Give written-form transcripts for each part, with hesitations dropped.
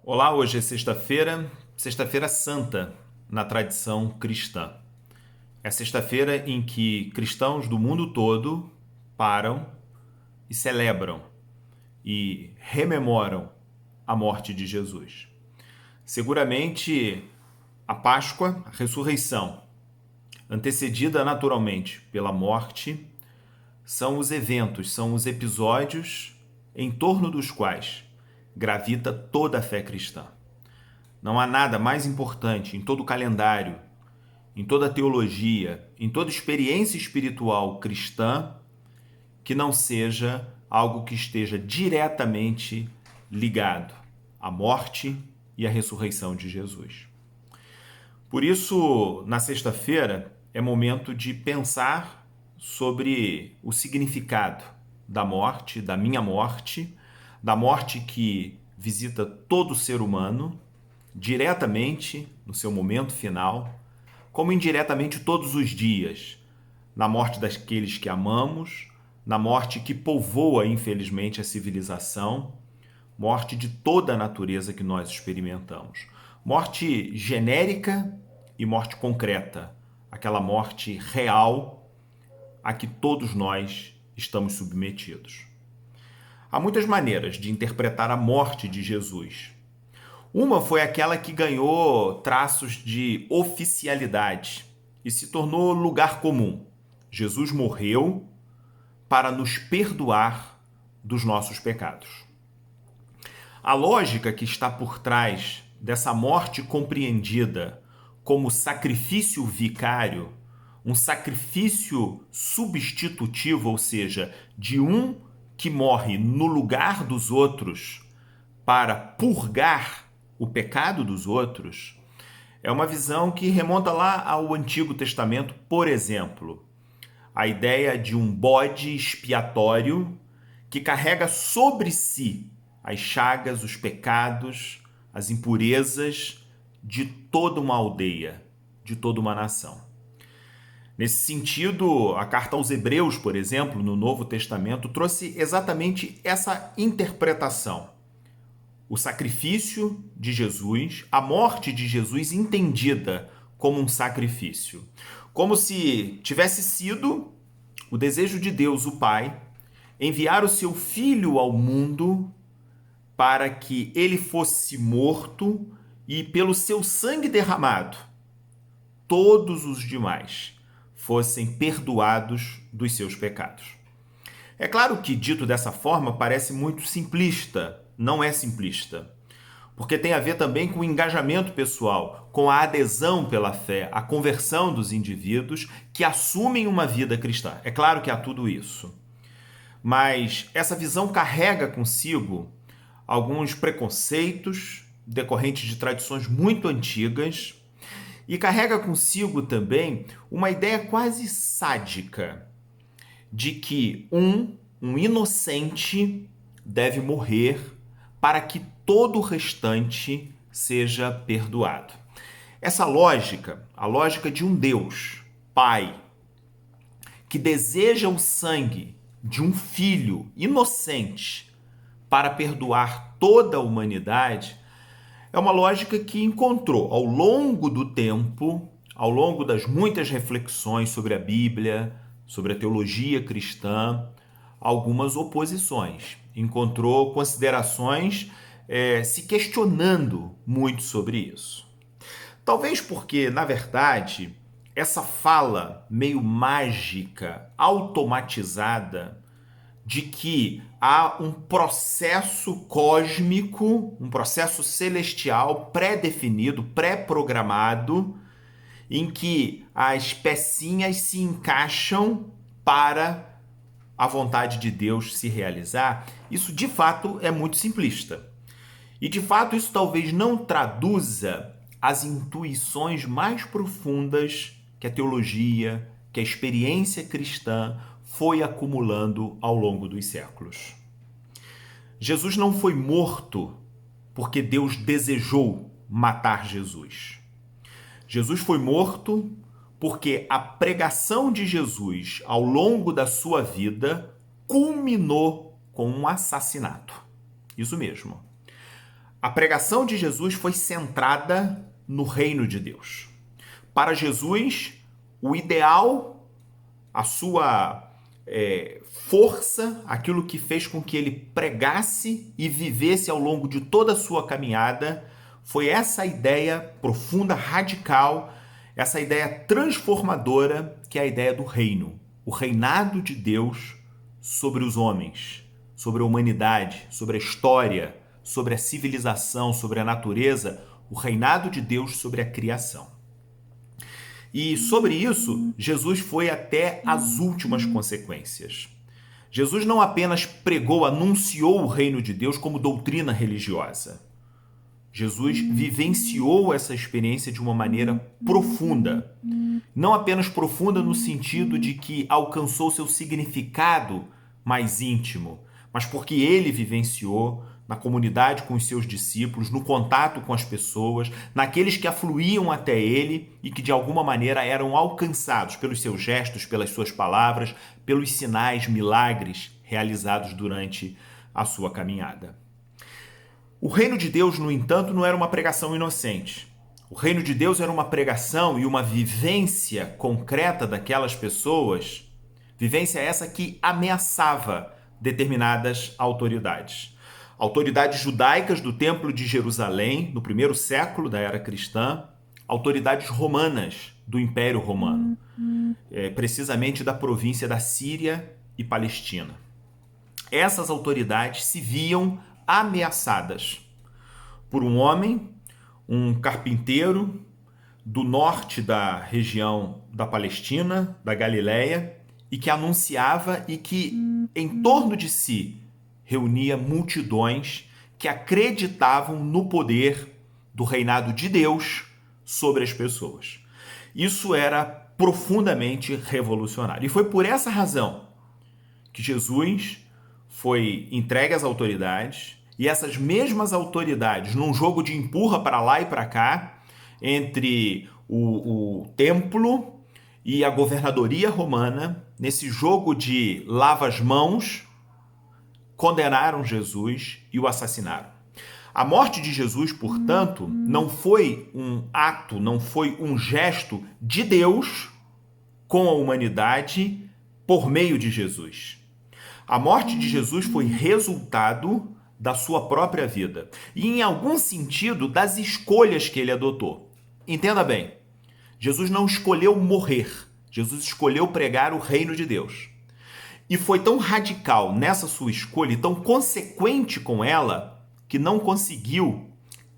Olá, hoje é sexta-feira, sexta-feira santa na tradição cristã. É a sexta-feira em que cristãos do mundo todo param e celebram e rememoram a morte de Jesus. Seguramente a Páscoa, a ressurreição, antecedida naturalmente pela morte, são os eventos, são os episódios em torno dos quais gravita toda a fé cristã. Não há nada mais importante em todo o calendário, em toda a teologia, em toda experiência espiritual cristã que não seja algo que esteja diretamente ligado à morte e à ressurreição de Jesus. Por isso, na sexta-feira, é momento de pensar sobre o significado da morte, da minha morte, da morte que visita todo ser humano, diretamente no seu momento final, como indiretamente todos os dias, na morte daqueles que amamos, na morte que povoa, infelizmente, a civilização, morte de toda a natureza que nós experimentamos. Morte genérica e morte concreta, aquela morte real a que todos nós estamos submetidos. Há muitas maneiras de interpretar a morte de Jesus. Uma foi aquela que ganhou traços de oficialidade e se tornou lugar comum. Jesus morreu para nos perdoar dos nossos pecados. A lógica que está por trás dessa morte compreendida como sacrifício vicário, um sacrifício substitutivo, ou seja, de um que morre no lugar dos outros para purgar o pecado dos outros, é uma visão que remonta lá ao Antigo Testamento, por exemplo. A ideia de um bode expiatório que carrega sobre si as chagas, os pecados, as impurezas de toda uma aldeia, de toda uma nação. Nesse sentido, a carta aos Hebreus, por exemplo, no Novo Testamento, trouxe exatamente essa interpretação. O sacrifício de Jesus, a morte de Jesus entendida como um sacrifício. Como se tivesse sido o desejo de Deus, o Pai, enviar o seu Filho ao mundo para que ele fosse morto e, pelo seu sangue derramado, todos os demais fossem perdoados dos seus pecados. É claro que, dito dessa forma, parece muito simplista. Não é simplista, porque tem a ver também com o engajamento pessoal, com a adesão pela fé, a conversão dos indivíduos que assumem uma vida cristã. É claro que há tudo isso, mas essa visão carrega consigo alguns preconceitos decorrentes de tradições muito antigas e carrega consigo também uma ideia quase sádica de que um inocente deve morrer para que todo o restante seja perdoado. Essa lógica, a lógica de um Deus, Pai, que deseja o sangue de um filho inocente para perdoar toda a humanidade, é uma lógica que encontrou ao longo do tempo, ao longo das muitas reflexões sobre a Bíblia, sobre a teologia cristã, algumas oposições. Encontrou considerações se questionando muito sobre isso. Talvez porque, na verdade, essa fala meio mágica, automatizada, de que há um processo cósmico, um processo celestial pré-definido, pré-programado, em que as pecinhas se encaixam para a vontade de Deus se realizar, isso de fato é muito simplista. E de fato isso talvez não traduza as intuições mais profundas que a teologia, que a experiência cristã foi acumulando ao longo dos séculos. Jesus não foi morto porque Deus desejou matar Jesus. Jesus foi morto porque a pregação de Jesus ao longo da sua vida culminou com um assassinato. Isso mesmo. A pregação de Jesus foi centrada no reino de Deus. Para Jesus, o ideal, a sua força, aquilo que fez com que ele pregasse e vivesse ao longo de toda a sua caminhada, foi essa ideia profunda, radical, essa ideia transformadora, que é a ideia do reino. O reinado de Deus sobre os homens, sobre a humanidade, sobre a história, sobre a civilização, sobre a natureza, o reinado de Deus sobre a criação. E sobre isso, Jesus foi até as últimas consequências. Jesus não apenas pregou, anunciou o reino de Deus como doutrina religiosa. Jesus vivenciou essa experiência de uma maneira profunda. Não apenas profunda no sentido de que alcançou seu significado mais íntimo, mas porque ele vivenciou na comunidade com os seus discípulos, no contato com as pessoas, naqueles que afluíam até ele e que de alguma maneira eram alcançados pelos seus gestos, pelas suas palavras, pelos sinais, milagres realizados durante a sua caminhada. O reino de Deus, no entanto, não era uma pregação inocente. O reino de Deus era uma pregação e uma vivência concreta daquelas pessoas, vivência essa que ameaçava determinadas autoridades. Autoridades judaicas do Templo de Jerusalém, no primeiro século da era cristã, autoridades romanas do Império Romano, precisamente da província da Síria e Palestina. Essas autoridades se viam ameaçadas por um homem, um carpinteiro do norte da região da Palestina, da Galileia, e que anunciava e que em torno de si reunia multidões que acreditavam no poder do reinado de Deus sobre as pessoas. Isso era profundamente revolucionário. E foi por essa razão que Jesus foi entregue às autoridades, e essas mesmas autoridades, num jogo de empurra para lá e para cá, entre o templo e a governadoria romana, nesse jogo de lava as mãos, condenaram Jesus e o assassinaram. A morte de Jesus, portanto, não foi um ato, não foi um gesto de Deus com a humanidade por meio de Jesus. A morte de Jesus foi resultado da sua própria vida e, em algum sentido, das escolhas que ele adotou. Entenda bem, Jesus não escolheu morrer, Jesus escolheu pregar o reino de Deus. E foi tão radical nessa sua escolha e tão consequente com ela que não conseguiu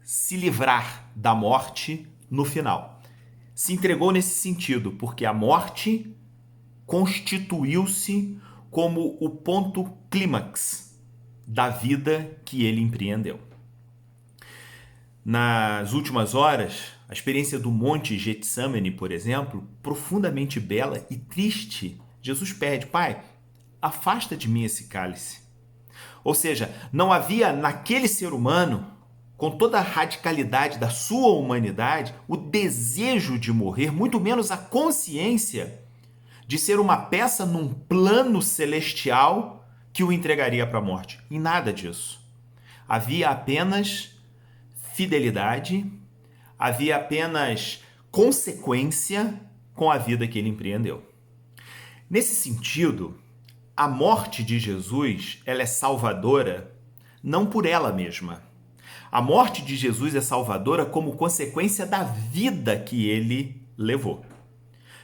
se livrar da morte no final. Se entregou nesse sentido, porque a morte constituiu-se como o ponto clímax da vida que ele empreendeu. Nas últimas horas, a experiência do Monte Getsemane, por exemplo, profundamente bela e triste, Jesus pede: Pai, afasta de mim esse cálice. Ou seja, não havia naquele ser humano, com toda a radicalidade da sua humanidade, o desejo de morrer, muito menos a consciência de ser uma peça num plano celestial que o entregaria para a morte. E nada disso. Havia apenas fidelidade, havia apenas consequência com a vida que ele empreendeu. Nesse sentido, a morte de Jesus, ela é salvadora não por ela mesma. A morte de Jesus é salvadora como consequência da vida que ele levou.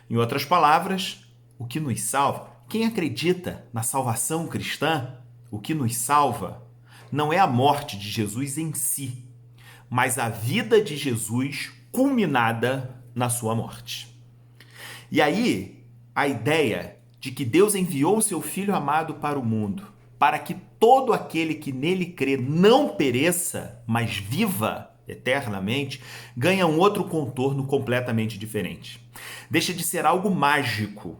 Em outras palavras, o que nos salva, quem acredita na salvação cristã, o que nos salva não é a morte de Jesus em si, mas a vida de Jesus culminada na sua morte. E aí, a ideia de que Deus enviou o seu Filho amado para o mundo, para que todo aquele que nele crê não pereça, mas viva eternamente, ganha um outro contorno completamente diferente. Deixa de ser algo mágico,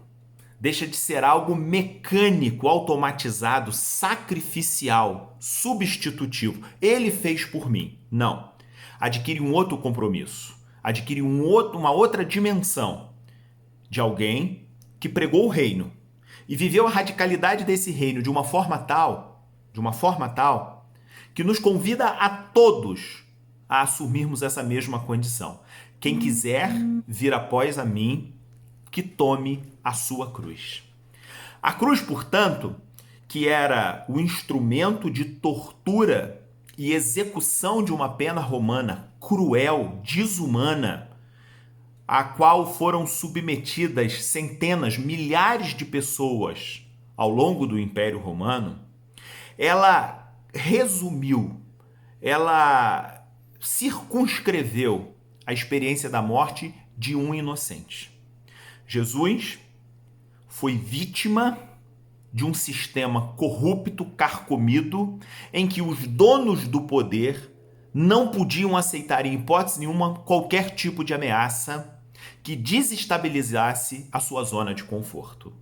deixa de ser algo mecânico, automatizado, sacrificial, substitutivo. Ele fez por mim. Não. Adquire um outro compromisso, adquire uma outra dimensão de alguém que pregou o reino e viveu a radicalidade desse reino de uma forma tal que nos convida a todos a assumirmos essa mesma condição. Quem quiser vir após a mim, que tome a sua cruz. A cruz, portanto, que era o instrumento de tortura e execução de uma pena romana cruel, desumana, a qual foram submetidas centenas, milhares de pessoas ao longo do Império Romano, ela resumiu, ela circunscreveu a experiência da morte de um inocente. Jesus foi vítima de um sistema corrupto, carcomido, em que os donos do poder não podiam aceitar em hipótese nenhuma qualquer tipo de ameaça que desestabilizasse a sua zona de conforto.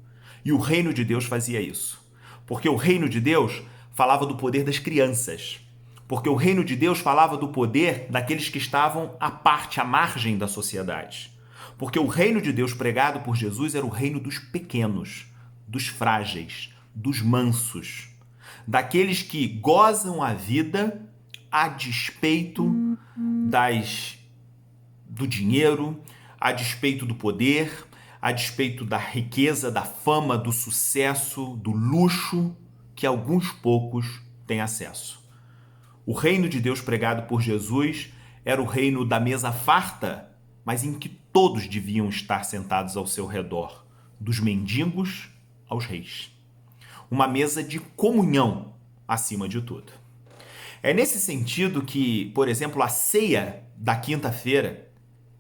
E o reino de Deus fazia isso. Porque o reino de Deus falava do poder das crianças. Porque o reino de Deus falava do poder daqueles que estavam à parte, à margem da sociedade. Porque o reino de Deus pregado por Jesus era o reino dos pequenos, dos frágeis, dos mansos, daqueles que gozam a vida a despeito do dinheiro, a despeito do poder, a despeito da riqueza, da fama, do sucesso, do luxo que alguns poucos têm acesso. O reino de Deus pregado por Jesus era o reino da mesa farta, mas em que todos deviam estar sentados ao seu redor, dos mendigos aos reis. Uma mesa de comunhão acima de tudo. É nesse sentido que, por exemplo, a ceia da quinta-feira,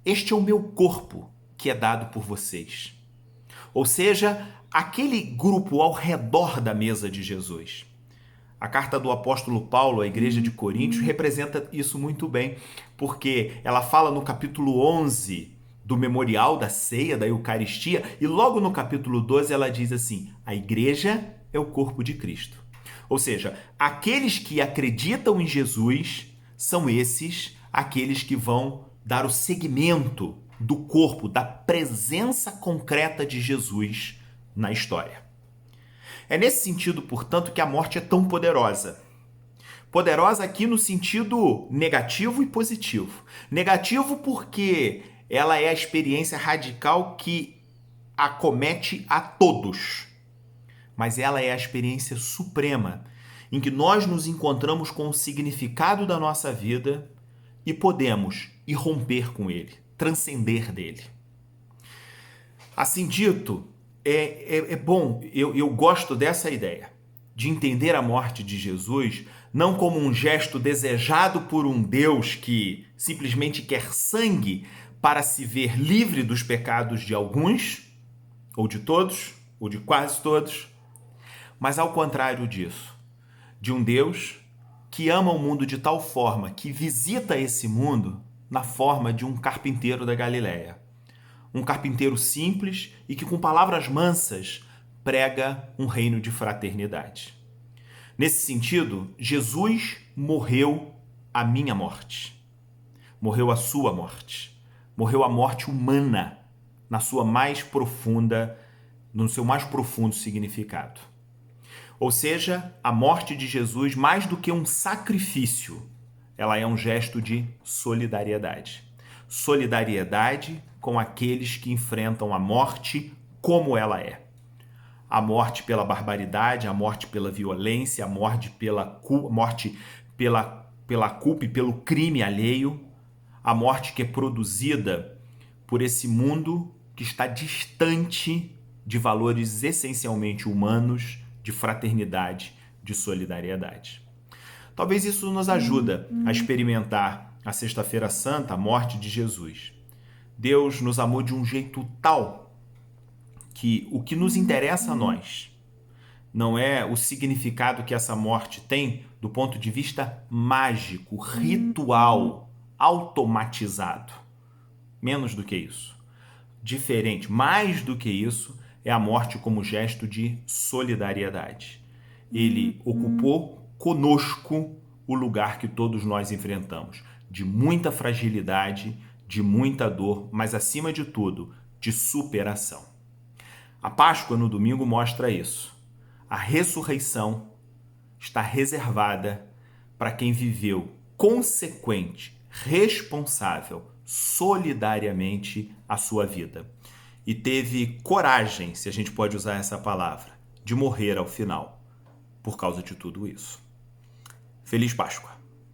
este é o meu corpo que é dado por vocês. Ou seja, aquele grupo ao redor da mesa de Jesus. A carta do apóstolo Paulo à igreja de Coríntios representa isso muito bem, porque ela fala no capítulo 11 do memorial da ceia, da Eucaristia, e logo no capítulo 12 ela diz assim: a igreja é o corpo de Cristo. Ou seja, aqueles que acreditam em Jesus são esses aqueles que vão dar o segmento do corpo, da presença concreta de Jesus na história. É nesse sentido, portanto, que a morte é tão poderosa. Poderosa aqui no sentido negativo e positivo. Negativo porque ela é a experiência radical que acomete a todos. Mas ela é a experiência suprema em que nós nos encontramos com o significado da nossa vida e podemos irromper com ele, transcender dele. Assim dito, é bom, eu gosto dessa ideia, de entender a morte de Jesus não como um gesto desejado por um Deus que simplesmente quer sangue para se ver livre dos pecados de alguns, ou de todos, ou de quase todos, mas ao contrário disso, de um Deus que ama o mundo de tal forma que visita esse mundo na forma de um carpinteiro da Galileia. Um carpinteiro simples e que com palavras mansas prega um reino de fraternidade. Nesse sentido, Jesus morreu a minha morte. Morreu a sua morte. Morreu a morte humana no seu mais profundo significado. Ou seja, a morte de Jesus, mais do que um sacrifício, ela é um gesto de solidariedade. Solidariedade com aqueles que enfrentam a morte como ela é. A morte pela barbaridade, a morte pela violência, a morte pela culpa e pelo crime alheio, a morte que é produzida por esse mundo que está distante de valores essencialmente humanos, de fraternidade, de solidariedade. Talvez isso nos ajude a experimentar a Sexta-feira Santa, a morte de Jesus. Deus nos amou de um jeito tal que o que nos interessa a nós não é o significado que essa morte tem do ponto de vista mágico, ritual, automatizado. Menos do que isso. Diferente, mais do que isso, é a morte como gesto de solidariedade. Ele ocupou conosco o lugar que todos nós enfrentamos, de muita fragilidade, de muita dor, mas acima de tudo, de superação. A Páscoa no domingo mostra isso. A ressurreição está reservada para quem viveu consequente, responsável, solidariamente a sua vida. E teve coragem, se a gente pode usar essa palavra, de morrer ao final, por causa de tudo isso. Feliz Páscoa!